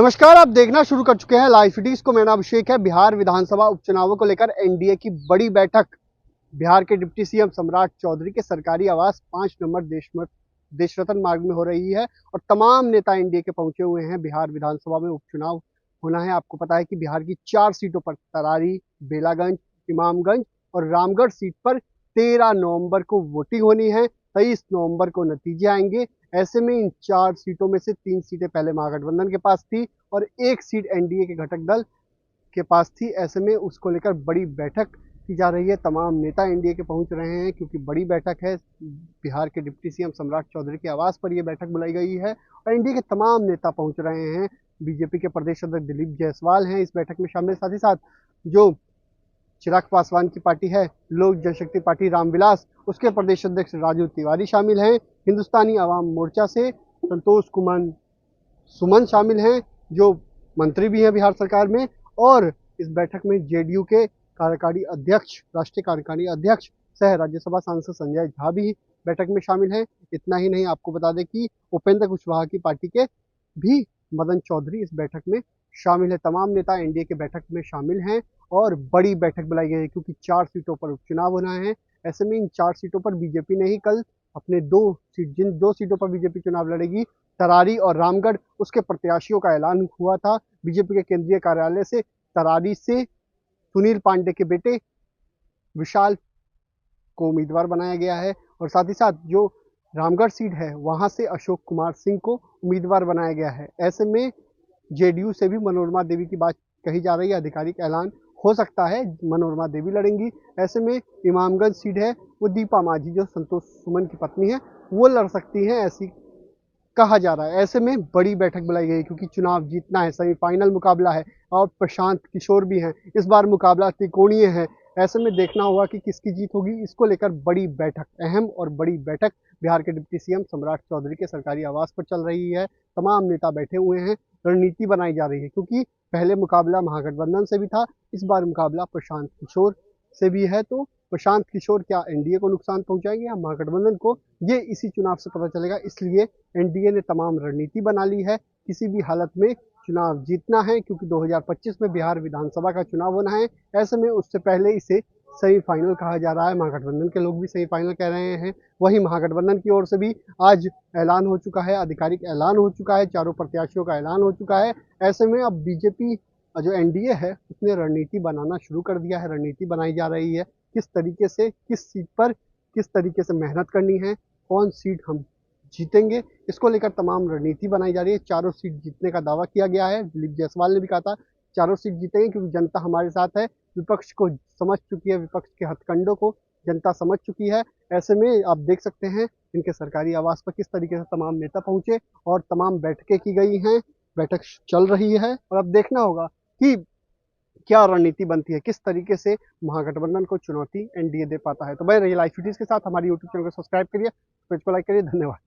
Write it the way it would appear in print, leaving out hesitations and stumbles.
नमस्कार, आप देखना शुरू कर चुके हैं लाइव सिटीज को। मेरा नाम अभिषेक है। बिहार विधानसभा उपचुनावों को लेकर एनडीए की बड़ी बैठक बिहार के डिप्टी सीएम सम्राट चौधरी के सरकारी आवास 5 नंबर देशरत्न मार्ग में हो रही है और तमाम नेता एनडीए के पहुंचे हुए हैं। बिहार विधानसभा में उपचुनाव होना है। आपको पता है कि बिहार की 4 सीटों पर तरारी, बेलागंज, इमामगंज और रामगढ़ सीट पर 13 नवंबर को वोटिंग होनी है। 23 नवंबर को नतीजे आएंगे। ऐसे में इन 4 सीटों में से 3 सीटें पहले महागठबंधन के पास थी और 1 सीट एनडीए के घटक दल के पास थी। ऐसे में उसको लेकर बड़ी बैठक की जा रही है। तमाम नेता एनडीए के पहुंच रहे हैं क्योंकि बड़ी बैठक है। बिहार के डिप्टी सीएम सम्राट चौधरी के आवास पर यह बैठक बुलाई गई है और एनडीए के तमाम नेता पहुंच रहे हैं। बीजेपी के प्रदेश अध्यक्ष दिलीप जायसवाल हैं इस बैठक में शामिल। साथ ही साथ जो चिराग पासवान की पार्टी है लोक जनशक्ति पार्टी रामविलास, उसके प्रदेश अध्यक्ष राजू तिवारी शामिल हैं। हिंदुस्तानी आवाम मोर्चा से संतोष कुमार सुमन शामिल हैं जो मंत्री भी हैं बिहार सरकार में। और इस बैठक में जेडीयू के राष्ट्रीय कार्यकारी अध्यक्ष सह राज्यसभा सांसद संजय झा भी बैठक में शामिल हैं। इतना ही नहीं, आपको बता दें कि उपेंद्र कुशवाहा की पार्टी के भी मदन चौधरी इस बैठक में शामिल है। तमाम नेता एनडीए के बैठक में शामिल हैं और बड़ी बैठक बुलाई गई है क्योंकि 4 सीटों पर उपचुनाव होना है। ऐसे में इन 4 सीटों पर बीजेपी ने ही कल अपने जिन 2 सीटों पर बीजेपी चुनाव लड़ेगी, तरारी और रामगढ़, उसके प्रत्याशियों का ऐलान हुआ था बीजेपी के केंद्रीय कार्यालय से। तरारी से सुनील पांडे के बेटे विशाल को उम्मीदवार बनाया गया है और साथ ही साथ जो रामगढ़ सीट है वहां से अशोक कुमार सिंह को उम्मीदवार बनाया गया है। ऐसे में जेडीयू से भी मनोरमा देवी की बात कही जा रही है। आधिकारिक ऐलान हो सकता है मनोरमा देवी लड़ेंगी। ऐसे में इमामगंज सीट है वो दीपा माझी जो संतोष सुमन की पत्नी है वो लड़ सकती हैं, ऐसी कहा जा रहा है। ऐसे में बड़ी बैठक बुलाई गई क्योंकि चुनाव जीतना है, सेमीफाइनल मुकाबला है और प्रशांत किशोर भी हैं। इस बार मुकाबला त्रिकोणीय है। ऐसे में देखना होगा कि किसकी जीत होगी। इसको लेकर बड़ी बैठक, अहम और बड़ी बैठक बिहार के डिप्टी सीएम सम्राट चौधरी के सरकारी आवास पर चल रही है। तमाम नेता बैठे हुए हैं, रणनीति बनाई जा रही है क्योंकि पहले मुकाबला महागठबंधन से भी था, इस बार मुकाबला प्रशांत किशोर से भी है। तो प्रशांत किशोर क्या एनडीए को नुकसान पहुंचाएंगे या महागठबंधन को, ये इसी चुनाव से पता चलेगा। इसलिए एनडीए ने तमाम रणनीति बना ली है। किसी भी हालत में चुनाव जीतना है क्योंकि 2025 में बिहार विधानसभा का चुनाव होना है। ऐसे में उससे पहले इसे सेमीफाइनल कहा जा रहा है। महागठबंधन के लोग भी सेमीफाइनल कह रहे हैं। वहीं महागठबंधन की ओर से भी आज ऐलान हो चुका है, आधिकारिक ऐलान हो चुका है, चारों प्रत्याशियों का ऐलान हो चुका है। ऐसे में अब बीजेपी जो एनडीए है उसने रणनीति बनाना शुरू कर दिया है। रणनीति बनाई जा रही है किस तरीके से, किस सीट पर किस तरीके से मेहनत करनी है, कौन सीट हम जीतेंगे, इसको लेकर तमाम रणनीति बनाई जा रही है। चारों सीट जीतने का दावा किया गया है। दिलीप जायसवाल ने भी कहा था चारों सीट जीतेंगे क्योंकि जनता हमारे साथ है। विपक्ष को समझ चुकी है, विपक्ष के हथकंडों को जनता समझ चुकी है। ऐसे में आप देख सकते हैं इनके सरकारी आवास पर किस तरीके से तमाम नेता पहुंचे और तमाम बैठकें की गई हैं। बैठक चल रही है और अब देखना होगा कि क्या रणनीति बनती है, किस तरीके से महागठबंधन को चुनौती एनडीए दे पाता है। तो बने रहिए लाइव वीडियोज के साथ। हमारी यूट्यूब चैनल को सब्सक्राइब करिए, पेज को लाइक करिए। धन्यवाद।